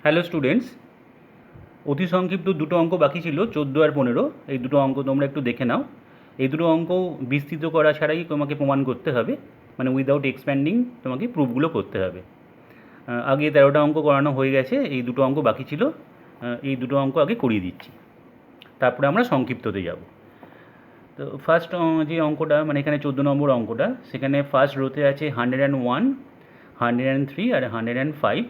Hello students, অতি সংক্ষিপ্ত দুটো অঙ্ক বাকি ছিল 14 আর 15। এই দুটো অঙ্ক তোমরা একটু দেখে নাও। এই দুটো অঙ্ক বিস্তৃত করা ছাড়াই তোমাকে প্রমাণ করতে হবে, মানে উইদাউট এক্সপ্যান্ডিং তোমাকে প্রুফগুলো করতে হবে। আগে 13টা অঙ্ক করানো হয়ে গেছে, এই দুটো অঙ্ক বাকি ছিল। এই দুটো অঙ্ক আগে করিয়ে দিচ্ছি, তারপরে আমরা সংক্ষিপ্ততে যাব। তো ফার্স্ট যে অঙ্কটা, মানে এখানে 14 নম্বর অঙ্কটা, সেখানে ফার্স্ট রোতে আছে 101, 103 আর 105।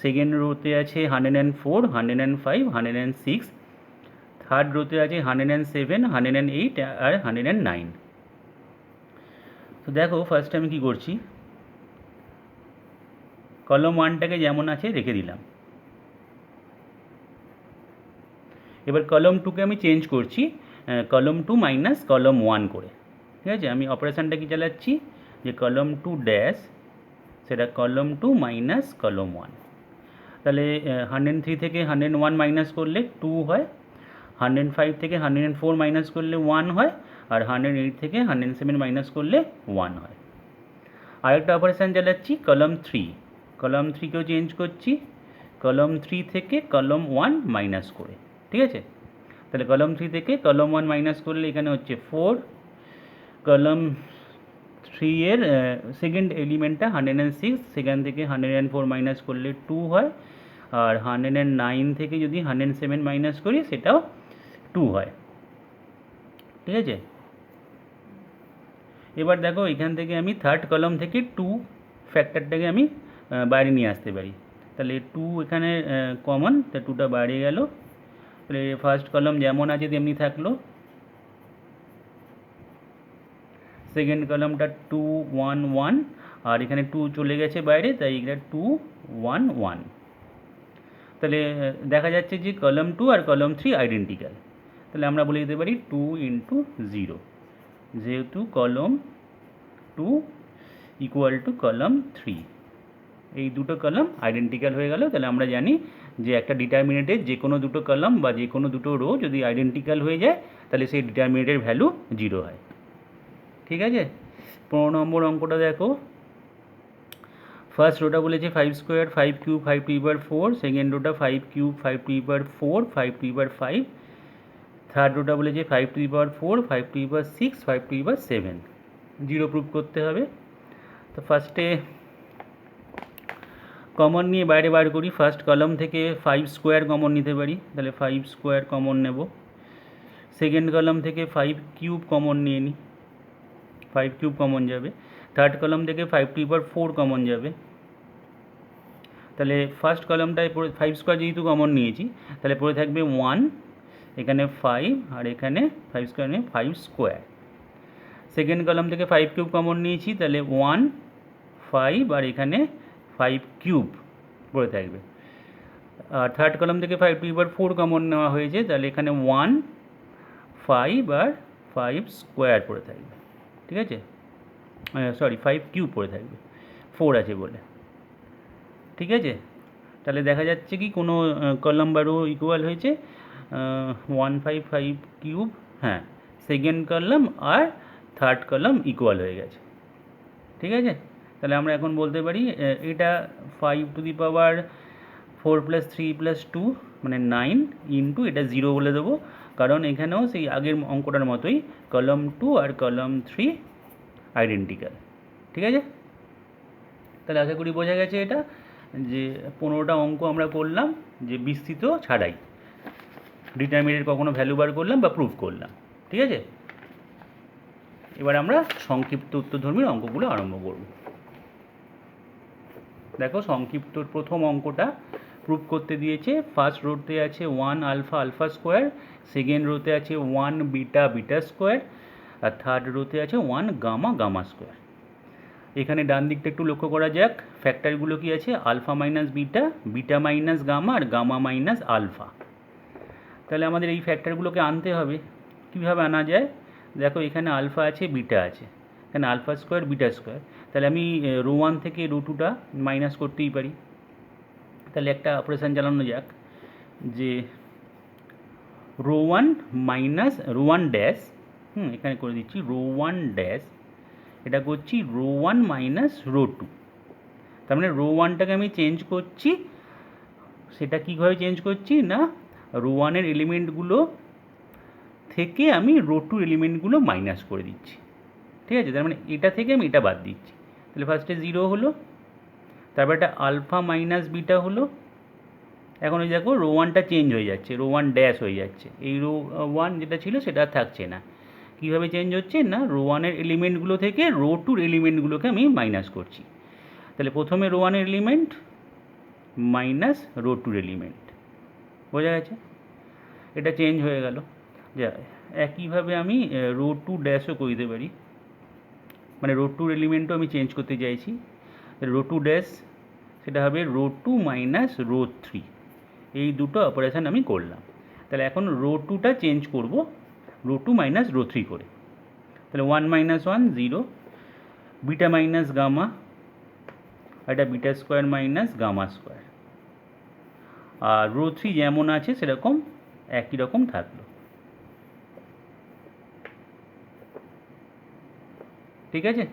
সেকেন্ড রোতে আছে 104, 105, 106। থার্ড রোতে আছে 107, 108 আর 109। তো দেখো ফার্স্টে আমি কী করছি, কলম ওয়ানটাকে যেমন আছে রেখে দিলাম। এবার কলম টুকে আমি চেঞ্জ করছি, কলম টু মাইনাস কলম ওয়ান করে। ঠিক আছে, আমি অপারেশানটা কি চালাচ্ছি, যে কলম টু ড্যাশ সেটা কলম টু মাইনাস কলম ওয়ান। তাহলে 103 থেকে 101 মাইনাস করলে 2 হয়, 105 থেকে 104 মাইনাস করলে 1 হয়, আর 108 থেকে 107 মাইনাস করলে 1 হয়। আরেকটা অপারেশান চালাচ্ছি কলম 3, কলম 3কেও চেঞ্জ করছি, কলম 3 থেকে কলম 1 মাইনাস করে। ঠিক আছে, তাহলে কলম 3 থেকে কলম 1 মাইনাস করলে এখানে হচ্ছে 4। কলম 3 এর সেকেন্ড এলিমেন্টটা 106, সেখান থেকে 104 মাইনাস করলে 2 হয়, আর 109 থেকে যদি 107 মাইনাস করি সেটাও 2 হয়। ঠিক আছে, এবার দেখো এখান থেকে আমি থার্ড কলম থেকে 2 ফ্যাক্টরটাকে আমি বাইরে নিয়ে আসতে পারি। তাহলে 2 এখানে কমন, তা 2টা বাইরে গেল। তাহলে ফার্স্ট কলম যেমন আছে তেমনি থাকলো, সেকেন্ড কলমটা 2 1 1, আর এখানে 2 চলে গেছে বাইরে, তাই এটা 2 1 1। তাহলে দেখা যাচ্ছে যে কলম 2 আর কলম 3 আইডেন্টিক্যাল। তাহলে আমরা বলে দিতে পারি 2 ইন্টু 0, যেহেতু কলম 2 ইকুয়াল টু কলম 3, এই দুটো কলম আইডেন্টিক্যাল হয়ে গেল। তাহলে আমরা জানি যে একটা ডিটারমিনেটের যে কোনো দুটো কলম বা যে কোনো দুটো রো যদি আইডেন্টিক্যাল হয়ে যায় তাহলে সেই ডিটারমিনেটের ভ্যালু 0 হয়। ঠিক আছে, 15 নম্বর অঙ্কটা দেখো। ফার্স্ট রোটা বলেছে 5 square 5 cube 5 to the power 4, second rota 5 cube 5 to the power 4 5 to the power 5, third rota বলেছে 5 to the power 4 5 to the power 6 5 to the power 7। 0 proof করতে হবে। তো ফার্স্টে কমন নিয়ে বাইরে বার করি। ফার্স্ট কলম থেকে 5 স্কোয়ার কমন নিতে পারি, তাহলে 5 স্কোয়ার কমন নেব। সেকেন্ড কলম থেকে 5 কিউব কমন নিয়ে নিই, 5 কিউব কমন যাবে। থার্ড কলম থেকে 5 টু দি পাওয়ার 4 কমন যাবে। তাহলে ফার্স্ট কলমটায় পড়ে 5 স্কোয়ার যেহেতু কমন নিয়েছি, তাহলে পড়ে থাকবে 1, এখানে 5, আর এখানে 5 স্কোয়ার নিয়ে 5 স্কোয়ার। সেকেন্ড কলম থেকে 5 কিউব কমন নিয়েছি, তাহলে 1 5, আর এখানে 5 কিউব পড়ে থাকবে। আর থার্ড কলম থেকে 5 টু দি পাওয়ার 4 কমন নেওয়া হয়েছে, তাহলে এখানে 1 5 আর 5 স্কোয়ার পড়ে থাকবে। ঠিক আছে, সরি 5 কিউব পড়ে থাকবে, 4 আছে বলে। ঠিক আছে, তাহলে দেখা যাচ্ছে কি কোনো কলম বা রো ইকুয়াল হয়েছে 1 5 5 কিউব, হ্যাঁ সেকেন্ড কলম আর থার্ড কলম ইকুয়াল হয়ে গেছে। ঠিক আছে, তাহলে আমরা এখন বলতে পারি এটা 5 to the power 4 plus 3 plus 2 মানে 9 ইন্টু এটা 0 বলে দেবো, কারণ এখানেও সেই আগের অঙ্কটার মতোই কলম 2 আর কলম 3 আইডেন্টিক্যাল। ঠিক আছে, তাহলে আশা করি বোঝা গেছে এটা, যে 15টা অঙ্ক আমরা করলাম যে বিস্তৃত ছাড়াই ডিটারমিনেন্ট কখনো ভ্যালু বার করলাম বা প্রুফ করলাম। ঠিক আছে, এবার আমরা সংক্ষিপ্ত উত্তরধর্মীর অঙ্কগুলো আরম্ভ করব। দেখো সংক্ষিপ্ত প্রথম অঙ্কটা প্রুফ করতে দিয়েছে। ফার্স্ট রোতে আছে 1 আলফা আলফা স্কোয়ার, সেকেন্ড রোতে আছে 1 বিটা বিটা স্কোয়ার, আর থার্ড রোতে আছে 1 গামা গামা স্কোয়ার। এখানে ডান দিকটা একটু লক্ষ্য করা যাক, ফ্যাক্টরগুলো কি আছে, alpha minus beta, beta minus gamma, আর গামা মাইনাস আলফা। তাহলে আমাদের এই ফ্যাক্টরগুলোকে আনতে হবে। কীভাবে আনা যায়, দেখো এখানে আলফা আছে বিটা আছে, এখানে আলফা স্কোয়ার বিটা স্কোয়ার, তাহলে আমি রো 1 থেকে রো 2টা মাইনাস করতেই পারি। তাহলে একটা অপারেশান চালানো যাক, যে রো 1 মাইনাস রো 1 ড্যাশ, এখানে করে দিচ্ছি রো 1 ড্যাশ, এটা করছি রো 1 মাইনাস রো 2। তার মানে রো 1টাকে আমি চেঞ্জ করছি সেটা কীভাবে চেঞ্জ করছি না, রো ওয়ানের এলিমেন্টগুলো থেকে আমি রো টু এলিমেন্টগুলো মাইনাস করে দিচ্ছি। ঠিক আছে, তার মানে এটা থেকে আমি এটা বাদ দিচ্ছি। তাহলে ফার্স্টে 0 হলো, তারপর একটা আলফা মাইনাস বিটা হলো। এখন ওই দেখো রো ওয়ানটা চেঞ্জ হয়ে যাচ্ছে, রো ওয়ান ড্যাশ হয়ে যাচ্ছে, এই রো ওয়ান যেটা ছিল সেটা আর থাকছে না। কীভাবে চেঞ্জ হচ্ছে না, রো ওয়ানের এলিমেন্টগুলো থেকে রো টুর এলিমেন্টগুলোকে আমি মাইনাস করছি। তাহলে প্রথমে রো ওয়ানের এলিমেন্ট মাইনাস রো টুর এলিমেন্ট, বোঝা গেছে? এটা চেঞ্জ হয়ে গেল। যা একইভাবে আমি রো টু ড্যাশও করে দিতে পারি, মানে রো টুর এলিমেন্টও আমি চেঞ্জ করতে চাইছি। রো টু ড্যাশ সেটা হবে row two minus row three, এই দুটো অপারেশান আমি করলাম। তাহলে এখন রো টুটা চেঞ্জ করব row two minus row three করে। তাহলে 1 মাইনাস 1 0, বিটা মাইনাস গামা, এটা beta square minus gamma square, আর রো থ্রি যেমন আছে সেরকম একই রকম থাকলো। ঠিক আছে,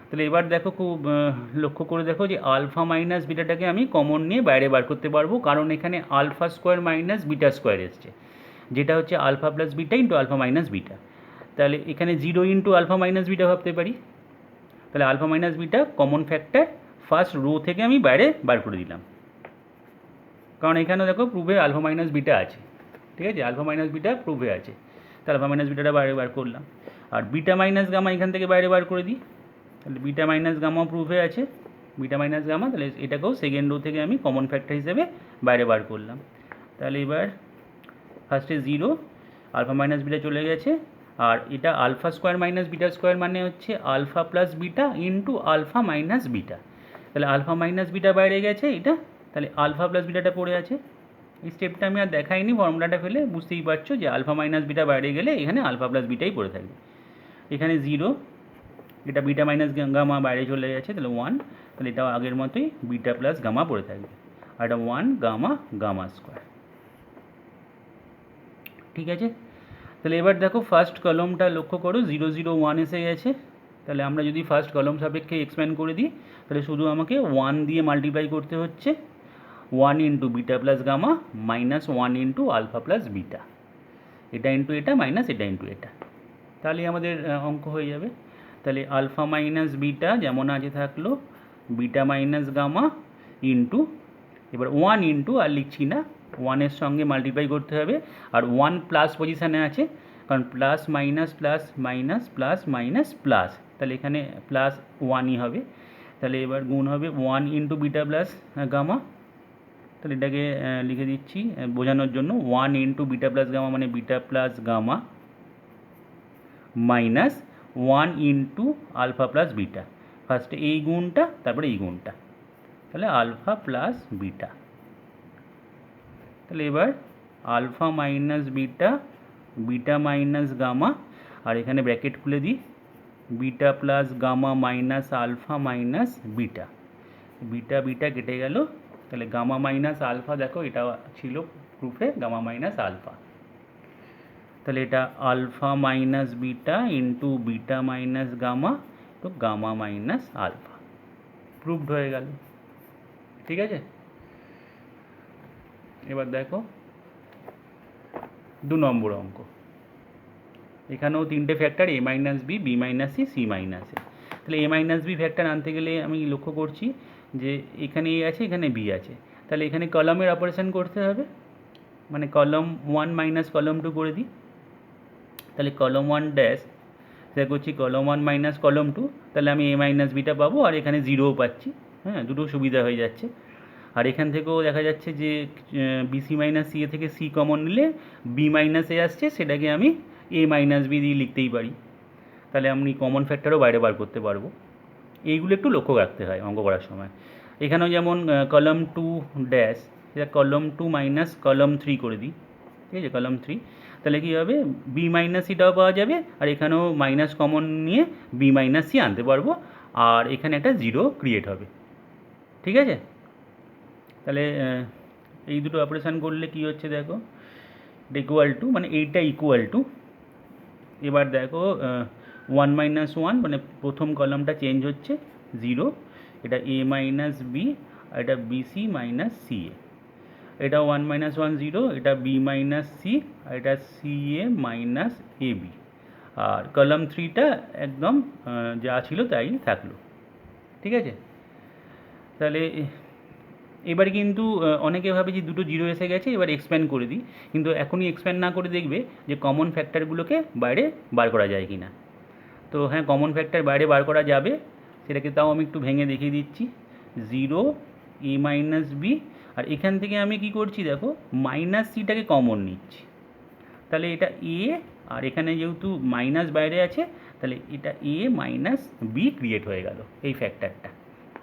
তাহলে এবার দেখো খুব লক্ষ্য করে দেখো যে আলফা মাইনাস বিটাটাকে আমি কমন নিয়ে বাইরে বার করতে পারবো, কারণ এখানে alpha square minus beta square এসছে, যেটা হচ্ছে alpha plus beta into alpha minus beta. তাহলে এখানে 0 ইন্টু আলফা মাইনাস বিটা ভাবতে পারি। তাহলে alpha minus beta common factor first row থেকে আমি বাইরে বার করে দিলাম, কারণ এখানে দেখো প্রুভে আলফা মাইনাস বিটা আছে। ঠিক আছে, আলফা মাইনাস বিটা প্রুভে আছে, তাহলে আলফা মাইনাস বিটাটা বাইরে বার করলাম। আর বিটা মাইনাস গামা এখান থেকে বাইরে বার করে দিই, তাহলে বিটা মাইনাস গামা প্রুভে আছে, বিটা মাইনাস গামা, তাহলে এটাকেও সেকেন্ড রো থেকে আমি কমন ফ্যাক্টর হিসেবে বাইরে বার করলাম। তাহলে এবার ফার্স্টে 0, আলফা মাইনাস বিটা চলে গেছে, আর এটা alpha square minus beta square মানে হচ্ছে alpha plus beta into alpha minus beta. তাহলে আলফা মাইনাস বিটা বাইরে গেছে এটা, তাহলে আলফা প্লাস বিটাটা পড়ে আছে। এই স্টেপটা আমি আর দেখাইনি, ফর্মুলাটা ফেলে বুঝতেই পারছো যে আলফা মাইনাস বিটা বাইরে গেলে এখানে আলফা প্লাস বিটাই পড়ে থাকবে। এখানে 0, এটা বিটা মাইনাস গামা বাইরে চলে গেছে, তাহলে 1, তাহলে এটাও আগের মতোই বিটা প্লাস গামা পড়ে থাকবে, আর এটা 1 গামা গামা স্কোয়ার। ঠিক আছে, তাহলে এবার দেখো ফার্স্ট কলমটা লক্ষ্য করো 0 0 1 এসে গেছে। তাহলে আমরা যদি ফার্স্ট কলম সাপেক্ষে এক্সপ্যান্ড করে দিই, তাহলে শুধু আমাকে 1 দিয়ে মাল্টিপ্লাই করতে হচ্ছে, 1 into beta plus gamma minus 1 into alpha plus beta, এটা ইন্টু এটা মাইনাস এটা ইন্টু এটা, তাহলেই আমাদের অঙ্ক হয়ে যাবে। তাহলে আলফা মাইনাস বিটা যেমন আছে থাকলো, বিটা মাইনাস গামা ইন্টু, এবার 1 ইন্টু, আর লিখছি না, 1-এর সঙ্গে মাল্টিপ্লাই করতে হবে, আর 1 প্লাস পজিশানে আছে, কারণ plus minus plus minus plus minus plus, তাহলে এখানে প্লাস 1ই হবে। তাহলে এবার গুণ হবে 1 ইন্টু বিটা প্লাস গামা, তাহলে এটাকে লিখে দিচ্ছি বোঝানোর জন্য, 1 ইন্টু বিটা প্লাস গামা মানে beta plus gamma minus 1 into alpha plus beta, ফার্স্টে এই গুণটা তারপরে এই গুণটা, তাহলে আলফা প্লাস বিটা। তাহলে এবার alpha minus beta, beta minus gamma, আর এখানে ব্র্যাকেট খুলে দিই, beta plus gamma minus alpha minus beta, beta beta কেটে গেল, তাহলে গামা মাইনাস আলফা, দেখো এটা ছিল প্রুফে গামা মাইনাস আলফা, তাহলে এটা alpha minus beta into beta minus gamma, তো গামা মাইনাস আলফা, প্রুভড হয়ে গেল। ঠিক আছে, এবার দেখো 2 নম্বর অঙ্ক, এখানেও 3টে factor A minus B, B minus C, C minus A. তাহলে এ মাইনাস বি ফ্যাক্টর আনতে গেলে আমি লক্ষ্য করছি যে এখানে এ আছে এখানে বি আছে, তাহলে এখানে কলমের অপারেশন করতে হবে, মানে কলম 1 মাইনাস কলম 2 করে দিই, তাহলে কলম 1 ড্যাশ সেটা করছি কলম 1 মাইনাস কলম 2, তাহলে আমি এ মাইনাস বিটা পাবো, আর এখানে 0ও পাচ্ছি, হ্যাঁ দুটো সুবিধা হয়ে যাচ্ছে। আর এখান থেকেও দেখা যাচ্ছে যে বিসি মাইনাস সি এ থেকে সি কমন নিলে বি মাইনাস এ আসছে, সেটাকে আমি এ মাইনাস বি দিয়ে লিখতেই পারি, তাহলে আমি কমন ফ্যাক্টরও বাইরে বার করতে পারবো। এইগুলো একটু লক্ষ্য রাখতে হয় অঙ্ক করার সময়। এখানেও যেমন কলম 2 ড্যাশ, সেটা কলম 2 মাইনাস কলম 3 করে দিই, ঠিক আছে, কলম 3, তাহলে কী হবে বি মাইনাস সিটাও পাওয়া যাবে, আর এখানেও মাইনাস কমন নিয়ে বি মাইনাস সি আনতে পারবো, আর এখানে একটা 0 ক্রিয়েট হবে। ঠিক আছে, তাহলে এই দুটো অপারেশান করলে কি হচ্ছে দেখো, ইকুয়াল টু, মানে এইটা ইকুয়াল টু, এবার দেখো 1 মাইনাস 1 মানে প্রথম কলমটা চেঞ্জ হচ্ছে 0, এটা এ মাইনাস বি, আর এটা বিসি মাইনাস সি এ, এটা 1 মাইনাস 1 0, এটা বি মাইনাস সি, আর এটা C A minus A B. R column 3টা একদম যা ছিল তাই থাকলো। ঠিক আছে, তাহলে এবারে কিন্তু অনেকে ভাবে যে দুটো জিরো এসে গেছে, এবার এক্সপ্যান্ড করে দিই, কিন্তু এখনই এক্সপ্যান্ড না করে দেখবে যে কমন ফ্যাক্টরগুলোকে বাইরে বার করা যায় কি না। তো হ্যাঁ, কমন ফ্যাক্টর বাইরে বার করা যাবে, সেটাকে তাও আমি একটু ভেঙে দেখিয়ে দিচ্ছি। 0 এ মাইনাস বি, আর এখান থেকে আমি কি করছি দেখো, মাইনাস সিটাকে কমন নিচ্ছি, তাহলে এটা এ, আর এখানে যেহেতু মাইনাস বাইরে আছে তাহলে এটা এ মাইনাস বি ক্রিয়েট হয়ে গেল এই ফ্যাক্টরটা।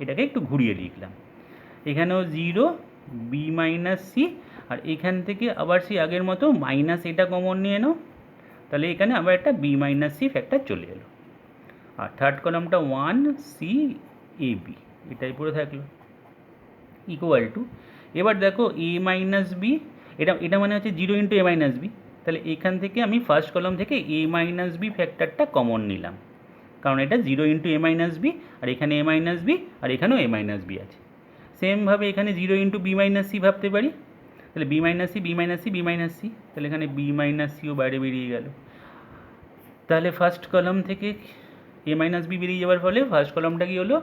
এটাকে একটু ঘুরিয়ে লিখলাম, এখানেও 0 বি মাইনাস সি, আর এখান থেকে আবার সেই আগের মতো মাইনাস এটা কমন নিয়ে নাও, তাহলে এখানে আবার একটা বি মাইনাস সি ফ্যাক্টর চলে এলো। আর থার্ড কলামটা 1 সি এ বি, এটাই পড়ে থাকলো ইকুয়াল টু, এবার দেখো এ মাইনাস বি, এটা মানে হচ্ছে 0 ইন্টু এ মাইনাস বি, তাহলে এখান থেকে আমি ফার্স্ট কলাম থেকে এ মাইনাস বি ফ্যাক্টরটা কমন নিলাম, কারণ এটা 0 ইন্টু এ মাইনাস বি, আর এখানে এ মাইনাস বি, আর এখানেও এ মাইনাস বি আছে। সেমভাবে এখানে 0 ইন্টু বি মাইনাস সি ভাবতে পারি, তাহলে B minus C, B minus C, B minus C, তাহলে এখানে বি মাইনাস সিও বাইরে বেরিয়ে গেল। তাহলে ফার্স্ট কলাম থেকে এ মাইনাস বি বেরিয়ে যাওয়ার ফলে ফার্স্ট কলামটা কি হলো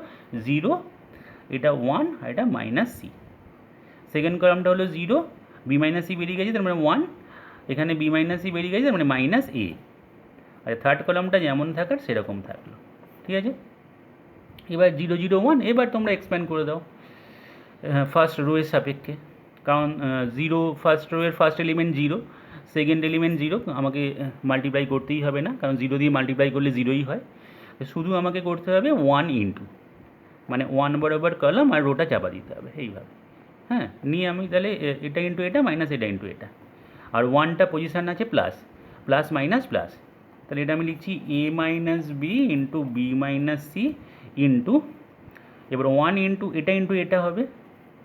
0, এটা 1, আর এটা মাইনাস সি। সেকেন্ড কলামটা হলো 0, বি মাইনাস সি বেরিয়ে গেছে তার মানে 1, এখানে বি মাইনাস সি বেরিয়ে গেছে তার মানে মাইনাস এ, আর থার্ড কলামটা যেমন থাকার সেরকম থাকলো। ঠিক আছে, এবার 0 0 1, এবার তোমরা এক্সপ্যান্ড করে দাও ফার্স্ট রো এর সাপেক্ষে, কারণ 0 ফার্স্ট রো এর ফার্স্ট এলিমেন্ট 0, সেকেন্ড এলিমেন্ট 0, আমাকে মাল্টিপ্লাই করতেই হবে না, কারণ 0 দিয়ে মাল্টিপ্লাই করলে 0ই হয়, শুধু আমাকে করতে হবে 1 ইন্টু, মানে 1 বরাবর কলাম আর রোটা চাপা দিতে হবে এইভাবে। হ্যাঁ, নিয়ে আমি তাহলে এটা ইন্টু এটা মাইনাস এটা ইন্টু এটা, আর 1টা পজিশান আছে প্লাস, প্লাস মাইনাস প্লাস, তাহলে এটা আমি লিখছি A minus B into B minus C into, এবার 1 ইন্টু এটা হবে,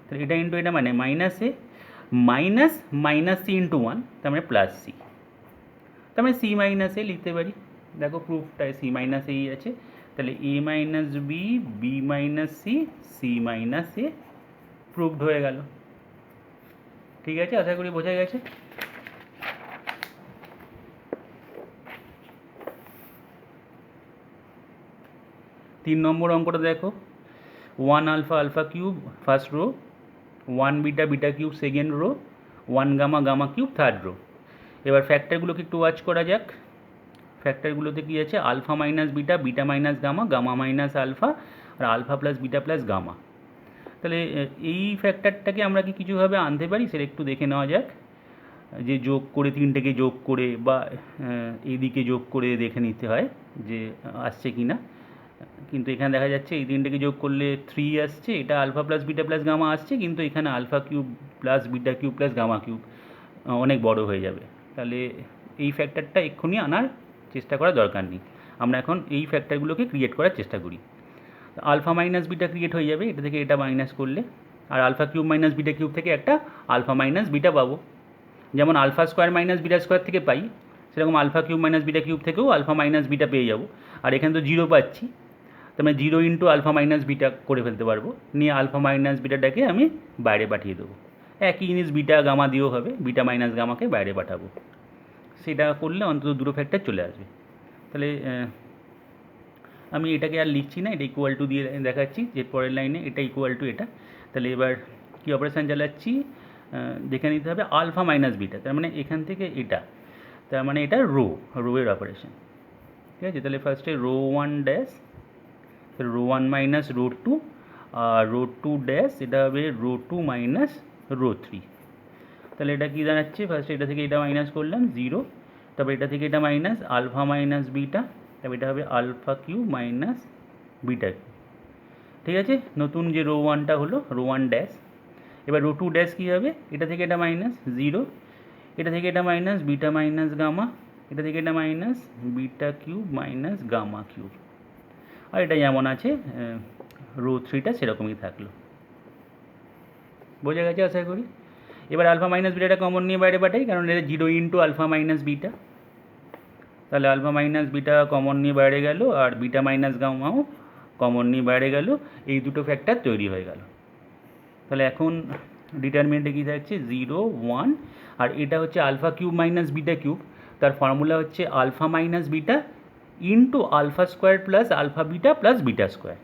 তাহলে এটা ইন্টু এটা মানে মাইনাস এ মাইনাস মাইনাস সি ইন্টু 1, তার মানে প্লাস সি, তার মানে সি মাইনাস এ লিখতে পারি। দেখো প্রুফটায় সি মাইনাস এই আছে, তাহলে A minus B, B minus C, C minus A proved হয়ে গেল। ঠিক আছে, আশা করি বোঝা গেছে। 3 নম্বর অঙ্কটা দেখো, 1 alpha alpha cube first row, 1 beta beta cube second row, 1 gamma gamma cube third row. এবার ফ্যাক্টরগুলোকে একটু ওয়াচ করা যাক। ফ্যাক্টরগুলোতে কী আছে, alpha minus beta, beta minus gamma, gamma minus alpha, আর alpha plus beta plus gamma. তাহলে এই ফ্যাক্টরটাকে আমরা কি কিছুভাবে আনতে পারি সেটা একটু দেখে নেওয়া যাক, যে যোগ করে তিনটেকে যোগ করে বা এইদিকে যোগ করে দেখে নিতে হয় যে আসছে কি না, কিন্তু এখানে দেখা যাচ্ছে এই তিনটেকে যোগ করলে 3 আসছে, এটা alpha plus beta plus gamma আসছে, কিন্তু এখানে alpha cube plus beta cube plus gamma cube অনেক বড় হয়ে যাবে, তাহলে এই ফ্যাক্টরটা এক্ষুনি আনার চেষ্টা করার দরকার নেই। আমরা এখন এই ফ্যাক্টরগুলোকে ক্রিয়েট করার চেষ্টা করি। আলফা মাইনাস বিটা ক্রিয়েট হয়ে যাবে, এটা থেকে এটা মাইনাস করলে, আর alpha cube minus beta cube থেকে একটা আলফা মাইনাস বিটা পাবো, যেমন alpha square minus beta square থেকে পাই, সেরকম alpha cube minus beta cube থেকেও আলফা মাইনাস বিটা পেয়ে যাবো। আর এখানে তো 0 পাচ্ছি, তার মানে 0 ইন্টু আলফা মাইনাস বিটা করে ফেলতে পারবো, নিয়ে আলফা মাইনাস বিটাটাকে আমি বাইরে পাঠিয়ে দেবো। একই জিনিস বিটা গামা দিয়েও হবে, বিটা মাইনাস গামাকে বাইরে পাঠাবো, সেটা করলে অন্তত দুটো ফ্যাক্টর চলে আসবে। তাহলে আমি এটাকে আর লিখছি না, এটা ইকুয়াল টু দিয়ে দেখাচ্ছি যে পরের লাইনে এটা ইকুয়াল টু এটা। তাহলে এবার কী অপারেশান চালাচ্ছি, দেখে নিতে হবে আলফা মাইনাস বিটা, তার মানে এখান থেকে এটা, তার মানে এটা রোয়ের অপারেশন। ঠিক আছে, তাহলে ফার্স্টে row 1 dash, row 1 minus row 2, আর রো 2 ড্যাশ, এটা হবে রো 2 মাইনাস রো 3। তাহলে এটা কী দাঁড়াচ্ছে, ফার্স্টে এটা থেকে এটা মাইনাস করলাম 0, তারপর এটা থেকে এটা মাইনাস আলফা মাইনাস বিটা, তারপর এটা হবে alpha cube minus beta cube. ঠিক আছে, নতুন যে রো 1টা হলো রো 1 ড্যাশ, এবার রো 2 ড্যাশ কী হবে, এটা থেকে এটা মাইনাস 0, এটা থেকে এটা মাইনাস বিটা মাইনাস গামা, এটা থেকে এটা minus beta cube minus gamma cube, আর এটা যেমন আছে রো 3টা সেরকমই থাকলো। বোঝা গেছে আশা করি। এবার আলফা মাইনাস বিটাটা কমন নিয়ে বাইরে পাঠাই, কারণ এটা 0 ইন্টু আলফা মাইনাস বিটা, তাহলে আলফা মাইনাস বিটা কমন নিয়ে বাইরে গেল, আর বিটা মাইনাস গামাও কমন নিয়ে বাইরে গেল, এই দুটো ফ্যাক্টর তৈরি হয়ে গেল। তাহলে এখন ডিটারমিনেন্টে কী থাকছে 0 1, আর এটা হচ্ছে alpha cube minus beta cube, তার ফর্মুলা হচ্ছে alpha minus beta into alpha square plus alpha beta plus beta square,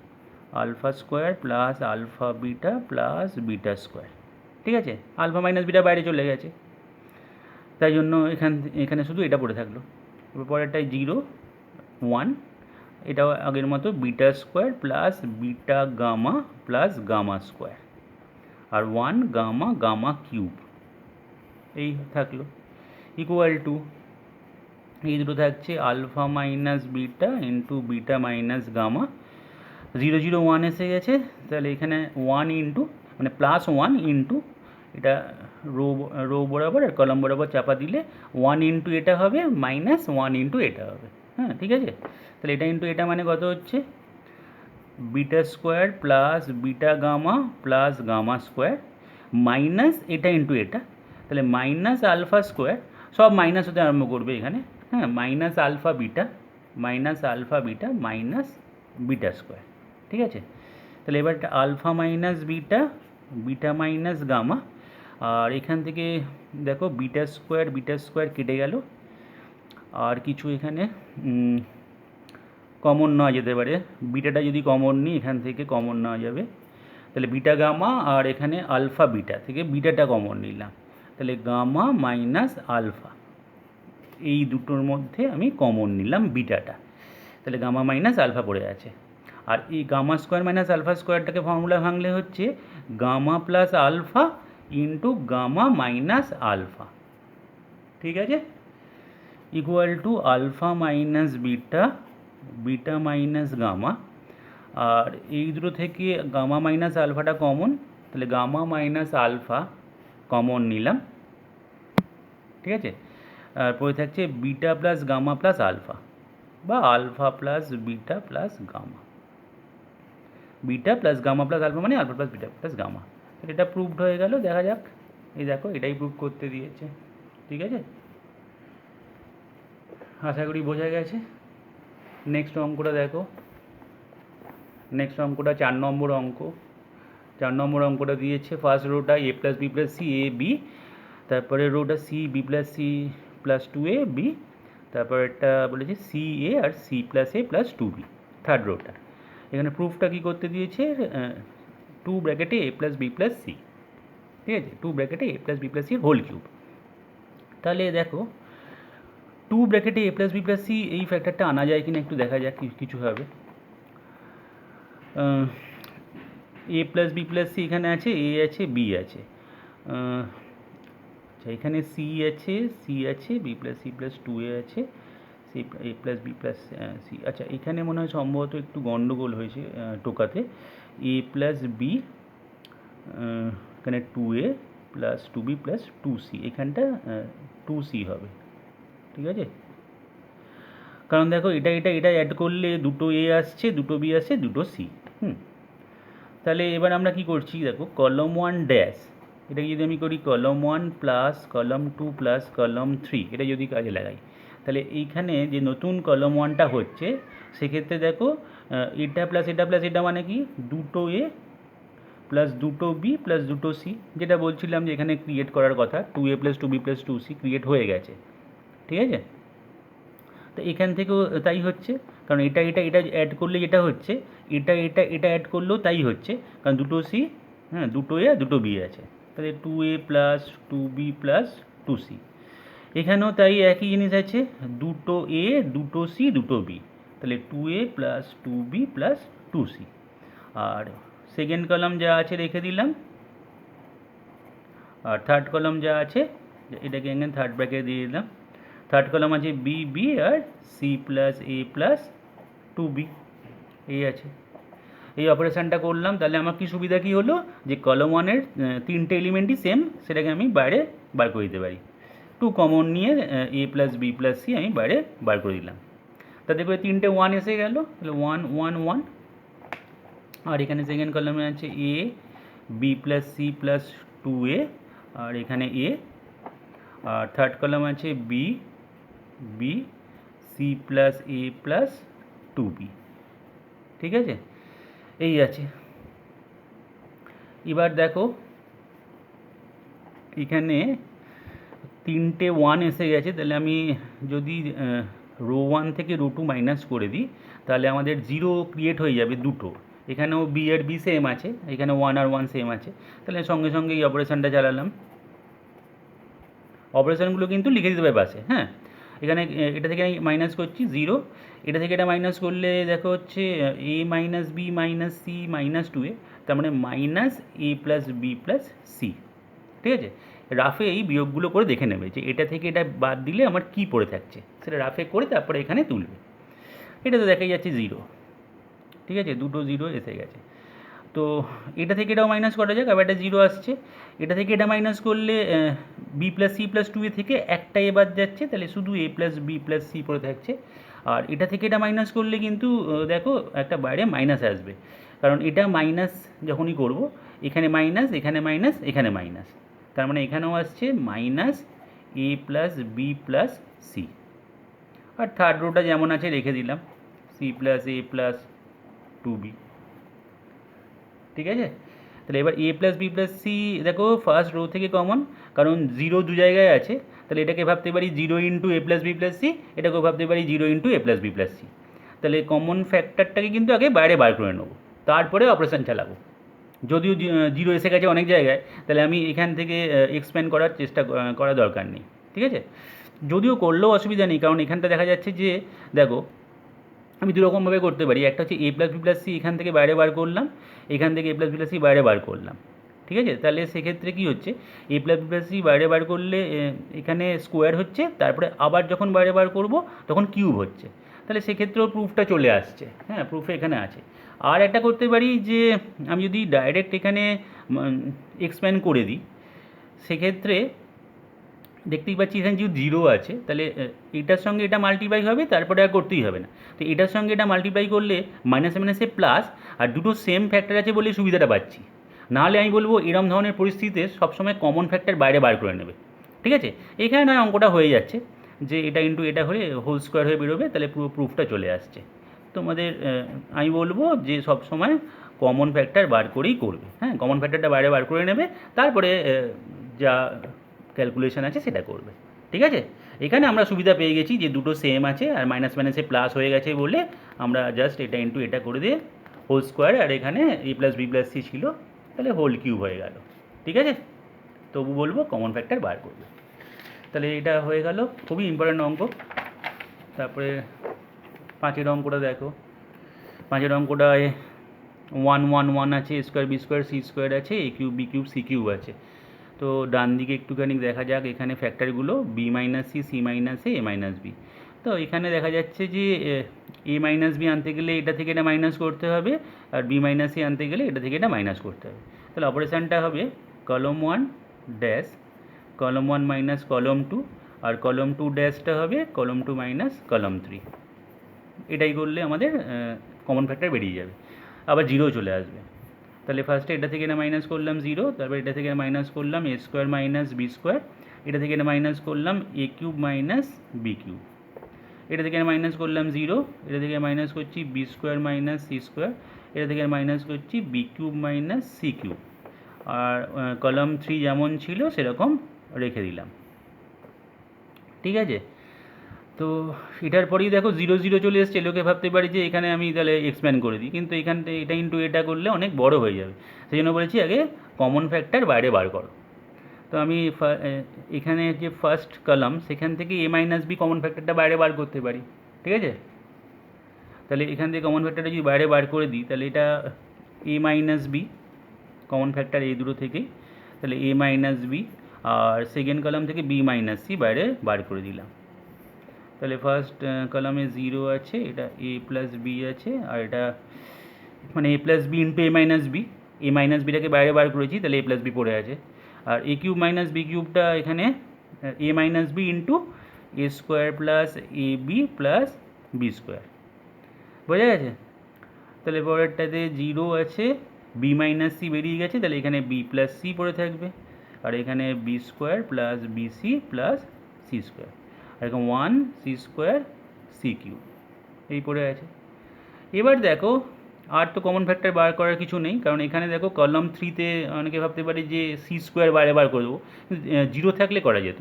alpha square plus alpha beta plus beta square. ঠিক আছে, আলফা মাইনাস বিটা বাইরে চলে গেছে, তাই জন্য এখানে শুধু এটা পড়ে থাকলো। এবার পরেরটাই 0 1, এটাও আগের মতো beta square plus beta gamma plus gamma square, আর 1 গামা গামা কিউব এই থাকলো, ইকুয়াল টু এই দুটো থাকছে alpha minus beta into beta minus gamma. 0 0 1 এসে গেছে, তাহলে এখানে 1 ইন্টু মানে প্লাস 1 ইন্টু এটা রো বরাবর আর কলাম বরাবর চাপা দিলে 1 ইন্টু এটা হবে মাইনাস 1 ইন্টু এটা হবে। হ্যাঁ ঠিক আছে, তাহলে এটা ইন্টু এটা মানে কত হচ্ছে beta square plus beta gamma plus gamma square minus এটা ইন্টু এটা, তাহলে মাইনাস আলফা স্কোয়ার, সব মাইনাস হতে আরম্ভ করবে এখানে। হ্যাঁ, minus alpha beta minus beta square. ঠিক আছে, তাহলে এবার alpha minus beta beta minus gamma, আর এখান থেকে দেখো বিটা স্কোয়ার কেটে গেল, আর কিছু এখানে কমন নেওয়া যেতে পারে, বিটাটা যদি কমন নিই এখান থেকে কমন নেওয়া যাবে, তাহলে বিটা গামা আর এখানে আলফা বিটা থেকে বিটাটা কমন নিলাম, তাহলে গামা মাইনাস আলফা, এই দুটোর মধ্যে আমি কমন নিলাম বিটাটা, তাহলে গামা মাইনাস আলফা পড়ে আছে। আর এই গামা স্কোয়ার মাইনাস আলফা স্কোয়ারটাকে ফর্মুলা ভাঙলে হচ্ছে gamma plus alpha into gamma minus alpha. ঠিক আছে, equal to alpha minus beta beta minus gamma, আর এই দুটো থেকে গামা মাইনাস আলফাটা কমন, তাহলে গামা মাইনাস আলফা কমন নিলাম। ঠিক আছে, আর পরে থাকছে beta plus gamma plus alpha, বা alpha plus beta plus gamma, beta plus gamma plus alpha মানে alpha plus beta plus gamma. এটা প্রুভড হয়ে গেল, দেখা যাক, এই দেখো এটাই প্রুভ করতে দিয়েছে। ঠিক আছে, আশা করি বোঝা গেছে। নেক্সট অঙ্কটা দেখো, নেক্সট অঙ্কটা 4 নম্বর অঙ্ক। 4 নম্বর অঙ্কটা দিয়েছে ফার্স্ট রোটা A plus B plus C A B, তারপরে রোটা C B plus C plus 2a B, তারপর একটা বলেছে সি এ আর C plus A plus 2b third রোটা। এখানে প্রুফটা কী করতে দিয়েছে 2 ব্র্যাকেটে A plus B plus C. ঠিক আছে, 2 ব্র্যাকেটে A plus B plus C whole cube. তাহলে দেখো 2 ব্র্যাকেটে A plus B plus C এই ফ্যাক্টরটা আনা যায় কিনা একটু দেখা যাক কিছু হবে। এ প্লাস বি প্লাস সি এখানে আছে, এ আছে বি আছে, আচ্ছা এখানে সি আছে B plus C plus 2a আছে, সি এ প্লাস বি প্লাস সি। আচ্ছা এখানে মনে হয় সম্ভবত একটু গন্ডগোল হয়েছে টোকাতে, এ প্লাস বি এখানে 2a plus 2b plus 2c, এখানটা 2c হবে। ঠিক আছে, কারণ দেখো এটা অ্যাড করলে দুটো এ আসছে, দুটো বি আসছে, দুটো সি। তাহলে এবার আমরা কি করছি দেখো, কলম 1 ড্যাশ, এটাকে যদি আমি করি কলম 1 প্লাস কলম 2 প্লাস কলম 3, এটা যদি কাজে লাগাই, তাহলে এইখানে যে নতুন কলম 1টা হচ্ছে সেক্ষেত্রে দেখো এটা প্লাস এটা মানে কি দুটো এ প্লাস দুটো বি প্লাস দুটো সি, যেটা বলছিলাম যে এখানে ক্রিয়েট করার কথা 2a plus 2b plus 2c create হয়ে গেছে। ঠিক আছে, তো এখান থেকেও তাই হচ্ছে, কারণ এটা অ্যাড করলে যেটা হচ্ছে এটা অ্যাড করলেও তাই হচ্ছে, কারণ দুটো সি, হ্যাঁ দুটো এ দুটো বি আছে, তাহলে 2a plus 2b plus 2c। এখানেও তাই একই জিনিস আছে, দুটো এ দুটো সি দুটো বি, তাহলে 2a plus 2b plus 2c। আর সেকেন্ড কলাম যা আছে রেখে দিলাম, আর থার্ড কলাম যা আছে এটাকে এখানে থার্ড ব্র্যাকেট দিয়ে দিলাম। থার্ড কলাম আছে B B R C plus A plus 2b, এই আছে। এই অপারেশানটা করলাম, তাহলে আমার কি সুবিধা কী হলো, যে কলম 1-এর 3টে এলিমেন্টই সেম, সেটাকে আমি বাইরে বার করে দিতে পারি। 2 কমন নিয়ে এ প্লাস বি প্লাস সি আমি বাইরে বার করে দিলাম, তাতে করে 3টে 1 এসে গেল, তাহলে 1 1 1। আর এখানে সেকেন্ড কলামে আছে A B plus C plus 2a, আর এখানে এ, আর থার্ড কলাম আছে B B C plus A plus 2b। ঠিক আছে, এই আছে। এবার দেখো এখানে 3টে 1 এসে গেছে, তাহলে আমি যদি রো 1 থেকে রো 2 মাইনাস করে দিই তাহলে আমাদের 0 ক্রিয়েট হয়ে যাবে দুটো। এখানেও বি আর বি সেম আছে, এখানে 1 আর 1 সেম আছে, তাহলে সঙ্গে সঙ্গে এই অপারেশানটা চালালাম। অপারেশানগুলো কিন্তু লিখে দিতে হবে পাশে, হ্যাঁ। এখানে এটা থেকে আমি মাইনাস করছি 0, এটা থেকে এটা মাইনাস করলে দেখো হচ্ছে A minus B minus C minus 2a, তার মানে minus A plus B plus C. ঠিক আছে, রাফে এই বিয়োগগুলো করে দেখে নেবে যে এটা থেকে এটা বাদ দিলে আমার কী পড়ে থাকছে, সেটা রাফে করে তারপরে এখানে তুলবে। এটা তো দেখাই যাচ্ছে 0, ঠিক আছে, দুটো 0 এসে গেছে। তো এটা থেকে এটাও মাইনাস করা যাক, আবার এটা 0 আসছে। এটা থেকে এটা মাইনাস করলে B plus C plus 2a থেকে একটা এ বাদ যাচ্ছে, তাহলে শুধু এ প্লাস বি প্লাস সি পড়ে থাকছে। আর এটা থেকে এটা মাইনাস করলে কিন্তু দেখো একটা বাইরে মাইনাস আসবে, কারণ এটা মাইনাস যখনই করব এখানে মাইনাস, এখানে মাইনাস, এখানে মাইনাস, তার মানে এখানেও আসছে minus A plus B plus C. R third rota যেমন আছে রেখে দিলাম, C plus A plus 2b। ঠিক আছে, তাহলে এবার এ প্লাস বি প্লাস সি দেখো ফার্স্ট রো থেকে কমন, কারণ 0 দু জায়গায় আছে, তাহলে এটাকে ভাবতে পারি 0 ইন্টু এ প্লাস বি প্লাস সি, এটাকেও ভাবতে পারি 0 ইন্টু এ প্লাস বি প্লাস সি। তাহলে কমন ফ্যাক্টরটাকে কিন্তু আগে বাইরে বার করে নেবো, তারপরে অপারেশান চালাবো। যদিও 0 এসে গেছে অনেক জায়গায়, তাহলে আমি এখান থেকে এক্সপ্যান্ড করার চেষ্টা করা দরকার নেই। ঠিক আছে, যদিও করলেও অসুবিধা নেই, কারণ এখানটা দেখা যাচ্ছে যে দেখো আমি দুরকমভাবে করতে পারি। একটা হচ্ছে এ প্লাস বি প্লাস সি এখান থেকে বাইরে বার করলাম, এখান থেকে এ প্লাস বি প্লাস সি বাইরে বার করলাম। ঠিক আছে, তাহলে সেক্ষেত্রে কী হচ্ছে, এ প্লাস বি প্লাস সি বাইরে বার করলে এখানে স্কোয়ার হচ্ছে, তারপরে আবার যখন বাইরে বার করব তখন কিউব হচ্ছে, তাহলে সেক্ষেত্রেও প্রুফটা চলে আসছে। হ্যাঁ, প্রুফে এখানে আছে। আর একটা করতে পারি যে আমি যদি ডাইরেক্ট এখানে এক্সপ্যান্ড করে দিই, সেক্ষেত্রে দেখতেই পাচ্ছি এখানে যেহেতু 0 আছে, তাহলে এটার সঙ্গে এটা মাল্টিপ্লাই হবে, তারপরে আর করতেই হবে না। তো এটার সঙ্গে এটা মাল্টিপ্লাই করলে মাইনাসে মাইনাসে প্লাস, আর দুটো সেম ফ্যাক্টর আছে বলে সুবিধাটা পাচ্ছি। নাহলে আমি বলবো এরম ধরনের পরিস্থিতিতে সবসময় কমন ফ্যাক্টর বাইরে বার করে নেবে। ঠিক আছে, এখানে নয় অঙ্কটা হয়ে যাচ্ছে যে এটা ইন্টু এটা হলে হোল স্কোয়ার হয়ে বেরোবে, তাহলে পুরো প্রুফটা চলে আসছে। তোমাদের আমি বলবো যে সবসময় কমন ফ্যাক্টর বার করেই করবে। হ্যাঁ, কমন ফ্যাক্টরটা বাইরে বার করে নেবে, তারপরে যা ক্যালকুলেশন আছে সেটা করবে। ঠিক আছে, এখানে আমরা সুবিধা পেয়ে গেছি যে দুটো সেম আছে আর মাইনাস মাইনাসে প্লাস হয়ে গেছে বলে আমরা জাস্ট এটা ইন্টু এটা করে দিয়ে হোল স্কোয়ার, আর এখানে এ প্লাস বি প্লাস সি ছিল, তাহলে হোল কিউব হয়ে গেল। ঠিক আছে, তবু বলবো কমন ফ্যাক্টর বার করবে। তাহলে এটা হয়ে গেল, খুবই ইম্পর্ট্যান্ট অঙ্ক। তারপরে 5 অঙ্কটা দেখো। 5 অঙ্কটায় 1 1 1 আছে, A square B square C square আছে, A cube B cube C cube আছে। তো ডান দিকে একটুখানি দেখা যাক এখানে ফ্যাক্টরগুলো B minus C, C minus A, A minus B. তো এখানে দেখা যাচ্ছে যে এ মাইনাস বি আনতে গেলে এটা থেকে এটা মাইনাস করতে হবে, আর বি মাইনাস সি আনতে গেলে এটা থেকে এটা মাইনাস করতে হবে। তাহলে অপারেশানটা হবে কলম 1 ড্যাশ কলম 1 মাইনাস কলম 2, আর কলম 2 ড্যাশটা হবে কলম 2 মাইনাস কলম 3। এটাই করলে আমাদের কমন ফ্যাক্টর বেরিয়ে যাবে, আবার 0 চলে আসবে। তাহলে ফার্স্টে এটা থেকে এটা মাইনাস করলাম 0, তারপর এটা থেকে মাইনাস করলাম A square minus B square, এটা থেকে এটা মাইনাস করলাম A cube minus B cube, এটা থেকে মাইনাস করলাম 0, এটা থেকে মাইনাস করছি B square minus C square, এটা থেকে মাইনাস করছি B cube minus C cube, আর কলম 3 যেমন ছিল সেরকম রেখে দিলাম। ঠিক আছে, তো এটার পরেই দেখো 0 0 চলে এসছে, লোকে ভাবতে পারি যে এখানে আমি তাহলে এক্সপ্যান্ড করে দিই, কিন্তু এখান থেকে এটা ইন্টু এটা করলে অনেক বড় হয়ে যাবে, সেই জন্য বলেছি আগে কমন ফ্যাক্টর বাইরে বার করো। তো আমি এখানে যে ফার্স্ট কলাম সেখান থেকে এ মাইনাস বি কমন ফ্যাক্টরটা বাইরে বার করতে পারি। ঠিক আছে, তাহলে এখান থেকে কমন ফ্যাক্টরটা যদি বাইরে বার করে দিই, তাহলে এটা এ মাইনাস বি কমন ফ্যাক্টর এই দুটো থেকেই, তাহলে A minus B, R second column থেকে বি মাইনাস সি বাইরে বার করে দিলাম। তাহলে ফার্স্ট কলামে 0 আছে, এটা এ প্লাস বি আছে, আর এটা মানে এ প্লাস বি ইন্টু এ মাইনাস বি, এ মাইনাস বিটাকে বাইরে বার করেছি, তাহলে এ প্লাস বি পড়ে আছে। আর এ কিউব মাইনাস বি কিউবটা এখানে এ minus B into A square plus A B plus B square, বোঝা গেছে? তাহলে পরেরটাতে 0 আছে, বি মাইনাস সি বেরিয়ে গেছে, তাহলে এখানে বি প্লাস সি পড়ে থাকবে, আর এখানে B square plus B C plus C square, আর এরকম 1 সি স্কোয়ার সি কিউব এই পড়ে আছে। এবার দেখো আর তো কমন ফ্যাক্টর বার করার কিছু নেই, কারণ এখানে দেখো কলাম 3-তে অনেকে ভাবতে পারে যে সি স্কোয়ার বারে বার করে দেবো, জিরো থাকলে করা যেত,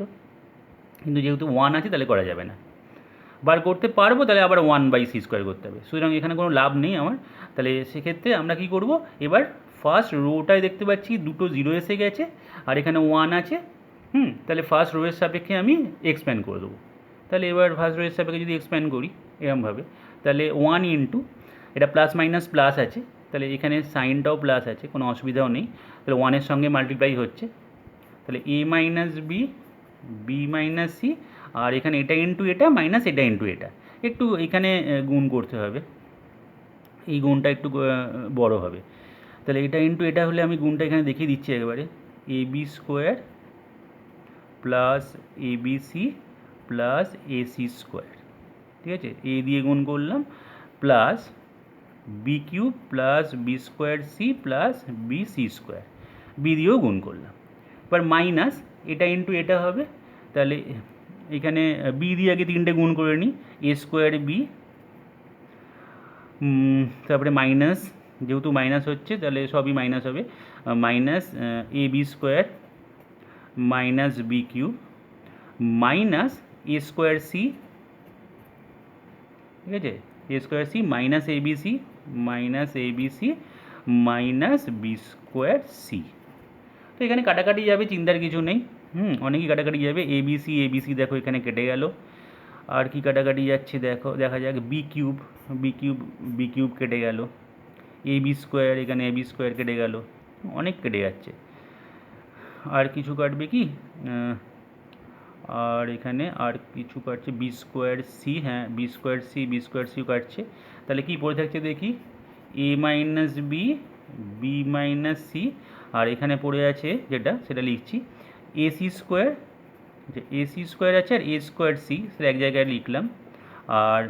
কিন্তু যেহেতু 1 আছে তাহলে করা যাবে না। বার করতে পারবো তাহলে আবার 1/c স্কোয়ার করতে হবে, সুতরাং এখানে কোনো লাভ নেই আমার। তাহলে সেক্ষেত্রে আমরা কি করব, এবার ফার্স্ট রোটায় দেখতে পাচ্ছি দুটো জিরো এসে গেছে আর এখানে 1 আছে। তাহলে ফার্স্ট রোয়ের সাপেক্ষে আমি এক্সপ্যান্ড করে দেবো। তাহলে এবার ফার্স্ট রোয়ের সাপেক্ষে যদি এক্সপ্যান্ড করি এরমভাবে, তাহলে 1 ইন্টু, এটা প্লাস মাইনাস প্লাস আছে, তাহলে এখানে সাইনটাও প্লাস আছে, কোনো অসুবিধাও নেই। তাহলে 1-এর সঙ্গে মাল্টিপ্লাই হচ্ছে, তাহলে a minus B, B minus C, আর এখানে এটা ইন্টু এটা মাইনাস এটা ইন্টু এটা, একটু এখানে গুণ করতে হবে, এই গুণটা একটু বড় হবে। তাহলে এটা ইন্টু এটা হলে আমি গুণটা এখানে দেখিয়ে দিচ্ছি একবারে, A B square plus A B C plus A C square, ঠিক আছে, এ দিয়ে গুণ করলাম, plus B cube plus B square C plus B C square, B দিয়েও গুণ করলাম। এবার মাইনাস এটা ইন্টু এটা হবে, তাহলে এখানে বি দিয়ে আগে 3টে গুণ করে নিই, এ স্কোয়ার বি, তারপরে মাইনাস, যেহেতু মাইনাস হচ্ছে তাহলে সবই মাইনাস হবে, minus A B square minus B cube minus A square C, ঠিক আছে, A square C minus A B C minus A B C minus B square C. তো এখানে কাটাকাটি যাবে, চিন্তার কিছু নেই, অনেকই কাটাকাটি যাবে, এ বি সি দেখো এখানে কেটে গেল, আর কি কাটাকাটি যাচ্ছে দেখো, দেখা যাক বি কিউব, বি কিউব কেটে গেল, এ বি স্কোয়ার, এখানে এ বি স্কোয়ার কেটে গেল, অনেক কেটে যাচ্ছে। আর কিছু কাটবে কি, আর এখানে আর কিছু কাটছে বি স্কোয়ার সি, হ্যাঁ বি স্কোয়ার সিও কাটছে। তাহলে কি পড়ে থাকছে দেখি, A minus B, B minus C, আর এখানে পড়ে আছে যেটা সেটা লিখছি A C square, A C square আছে আর এ স্কোয়ার সি সেটা এক জায়গায় লিখলাম, আর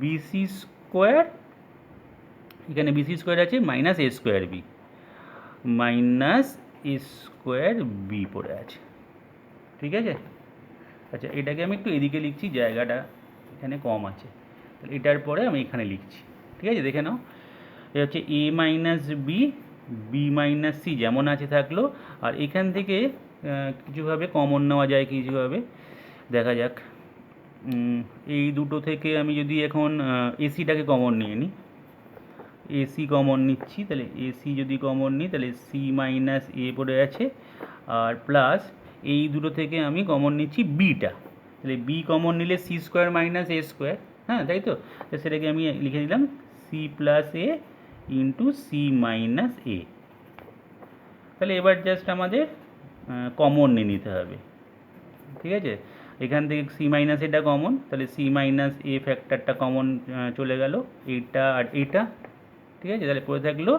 বিসি স্কোয়ার, এখানে বিসি স্কোয়ার আছে minus A square B, minus A square B পড়ে আছে, ঠিক আছে। আচ্ছা এটাকে আমি একটু এদিকে লিখছি, জায়গাটা এখানে কম আছে, তাহলে এটার পরে আমি এখানে লিখছি, ঠিক আছে, দেখে নাও। এটা হচ্ছে A minus B, B minus C যেমন আছে থাকলো, আর এখান থেকে কিছুভাবে কমন নেওয়া যায়, কিছুভাবে দেখা যাক, এই দুটো থেকে আমি যদি এখন এসিটাকে কমন নিয়ে নিই, এসি কমন নিচ্ছি, তাহলে এসি যদি কমন নিই তাহলে সি মাইনাস এ পড়ে আছে, আর প্লাস এই দুটো থেকে আমি কমন নিচ্ছি বিটা, তাহলে বি কমন নিলে C square minus A square, হ্যাঁ তাই তো, সেটাকে আমি লিখে দিলাম C plus A into C minus A. তাহলে এবার জাস্ট আমাদের কমন নিয়ে নিতে হবে, ঠিক আছে, এখান থেকে সি মাইনাস এটা কমন, তাহলে সি মাইনাস এ ফ্যাক্টরটা কমন চলে গেল, এইটা আর এইটা, ঠিক আছে, তাহলে পড়ে থাকলো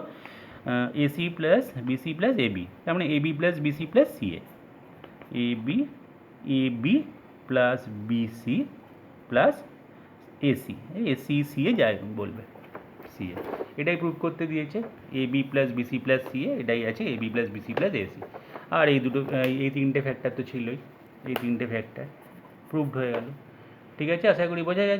AC plus BC plus AB, তার মানে AB plus BC plus CA, AB plus BC plus AC, AC CA যাই বলবে সিএ, এটাই প্রুভ করতে দিয়েছে, AB plus BC plus CA, এটাই আছে AB plus BC plus AC. আর এই দুটো এই 3টে ফ্যাক্টর তো ছিলই, এই 3টে ফ্যাক্টর প্রুভড হয়ে গেল, ঠিক আছে, আশা করি বোঝা গেছে।